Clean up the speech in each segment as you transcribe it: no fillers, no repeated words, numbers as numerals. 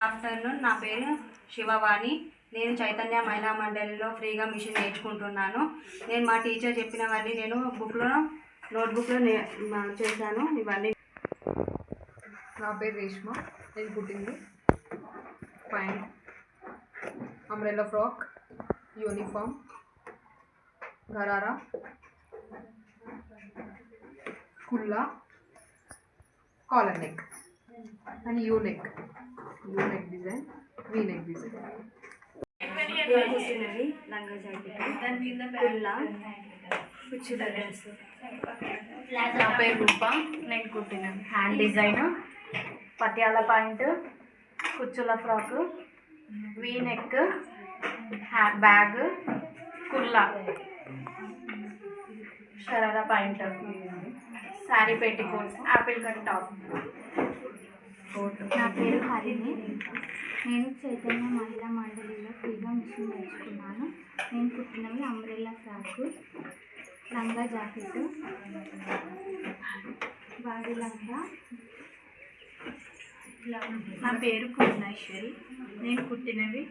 Afternoon నా పేరు శివవాణి. నేను చైతన్య మహిళా మండలిలో ఫ్రీగా మిషన్ నేర్చుకుంటున్నాను. నేను మా టీచర్ చెప్పినవన్నీ నేను నోట్బుక్లో చేశాను. ఇవన్నీ నా పేరు రేష్మ. నేను కుట్టింది pant, umbrella frock, uniform, gharara, కుల్లా, collar neck and U neck design, V neck design. కుట్టినవి లంగా జాకెట్, కుల్లా, కుచ్చుల డ్రెస్. నా పేరు రూప. నేను కుట్టినవి హ్యాండ్ డిజైన్, పటియాలా పాయింట్, కుచ్చుల ఫ్రాక్, వీ నెక్, బ్యాగ్, కుల్లా, sharara pant, sari petticoat, apple cut top. నా పేరు హరిణి. నేను చైతన్య మహిళా మండలిలో ఫ్రీగా మిషన్ నేర్చుకున్నాను. నేను కుట్టినవి అంబ్రెల్లా ఫ్రాక్, లంగా జాకెట్, బాడీ లంగా. నా పేరు పూర్ణేశ్వరి. నేను కుట్టినవి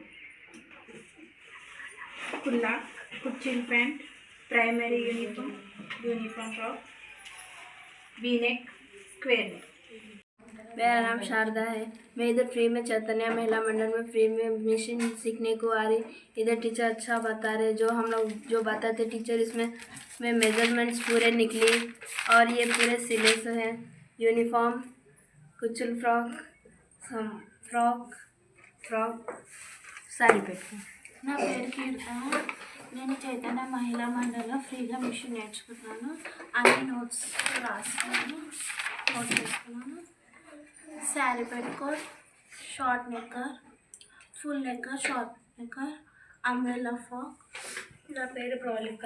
కుల్లా, కుర్చీల్ pant, primary uniform frock, V neck, square neck. मेरा नाम शारदा है. मैं इधर फ्री में चैतन्य महिला मंडल में फ्री में मशीन सीखने को आ रही. इधर टीचर अच्छा बता रहे. जो हम लोग जो बताते टीचर इसमें मेजरमेंट्स पूरे निकली और ये पूरे सिले से हैं. यूनिफॉर्म, कुचल फ्रॉक साड़ी पेटी. నా పేరు కీర్తన. నేను చైతన్య మహిళా మండలిలో ఫ్రీగా మిషన్ నేర్చుకున్నాను. అన్ని నోట్స్ రాసుకున్నాను, నోట్ చేసుకున్నాను. Sari petticoat, short knicker, full knicker, short knicker, umbrella frock. నా పేరు ప్రవళిక.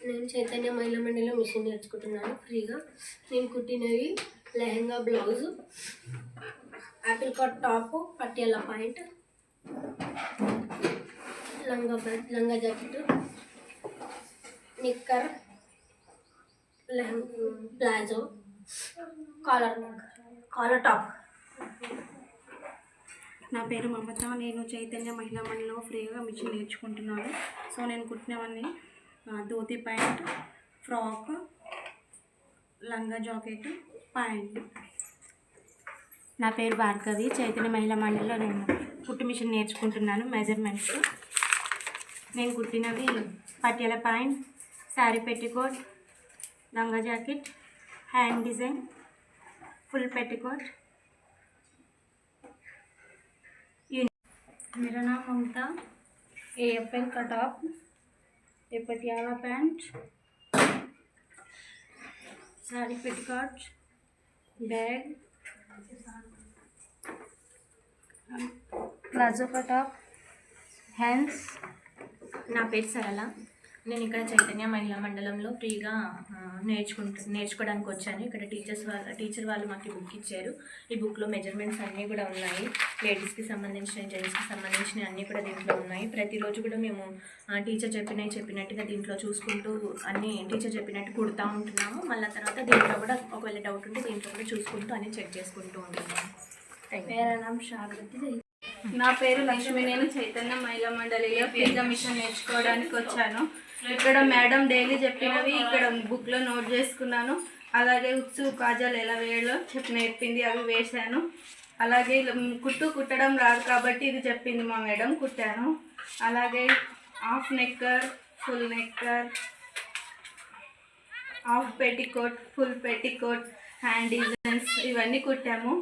నేను చైతన్య మహిళా మండలిలో మిషన్ నేర్చుకుంటున్నాను ఫ్రీగా. నేను కుట్టినవి lehenga blouse, apple cut top, Patiala pant, లంగా jacket, knicker, palazzo, collar top. నా పేరు మమత. నేను చైతన్య మహిళా మండలిలో ఫ్రీగా మిషన్ నేర్చుకుంటున్నాను. సో నేను కుట్టినవన్నీ ధోతి ప్యాంట్, ఫ్రాక్, లంగా జాకెట్, ప్యాంట్. నా పేరు భార్గవి. చైతన్య మహిళా మండలిలో నేను కుట్టు మిషన్ నేర్చుకుంటున్నాను. మెజర్మెంట్స్ నేను కుట్టినవి పటియాలా ప్యాంట్, శారీ పెట్టికోట్, లంగా jacket, hand design, full petticoat. मेरा नाम ममता. ये एप्पल का टॉप, ये Patiala pant, sari petticoat, bag, palazzo का टॉप, हैंड्स. నా పేరు సరళ. నేను ఇక్కడ చైతన్య మహిళా మండలంలో ఫ్రీగా నేర్చుకోవడానికి వచ్చాను. ఇక్కడ టీచర్ వాళ్ళు మాకు బుక్ ఇచ్చారు. ఈ బుక్లో మెజర్మెంట్స్ అన్నీ కూడా ఉన్నాయి. లేడీస్కి సంబంధించిన, జెంట్స్కి సంబంధించిన అన్నీ కూడా దీంట్లో ఉన్నాయి. ప్రతిరోజు కూడా మేము టీచర్ చెప్పినట్టుగా దీంట్లో చూసుకుంటూ అన్నీ టీచర్ చెప్పినట్టు కుడుతూ ఉంటున్నాము. మళ్ళీ తర్వాత దీంట్లో కూడా ఒకవేళ డౌట్ ఉంటే దీంట్లో కూడా చూసుకుంటూ అన్నీ చెక్ చేసుకుంటూ ఉంటున్నాము. मेरा नाम शागृति. నా పేరు లక్ష్మి. నేను చైతన్య మహిళా మండలిలో ఫ్రీగా మిషన్ నేర్చుకోవడానికి వచ్చాను. ఇక్కడ మేడం డైలీ చెప్పినవి ఇక్కడ బుక్లో నోట్ చేసుకున్నాను. అలాగే ఉక్సు కాజాలు ఎలా వేయాలో నేర్పింది, అవి వేశాను. అలాగే కుట్టడం రాదు కాబట్టి ఇది చెప్పింది మా మేడం, కుట్టాను. అలాగే half knicker, full knicker, half petticoat, full petticoat, hand designs ఇవన్నీ కుట్టాము.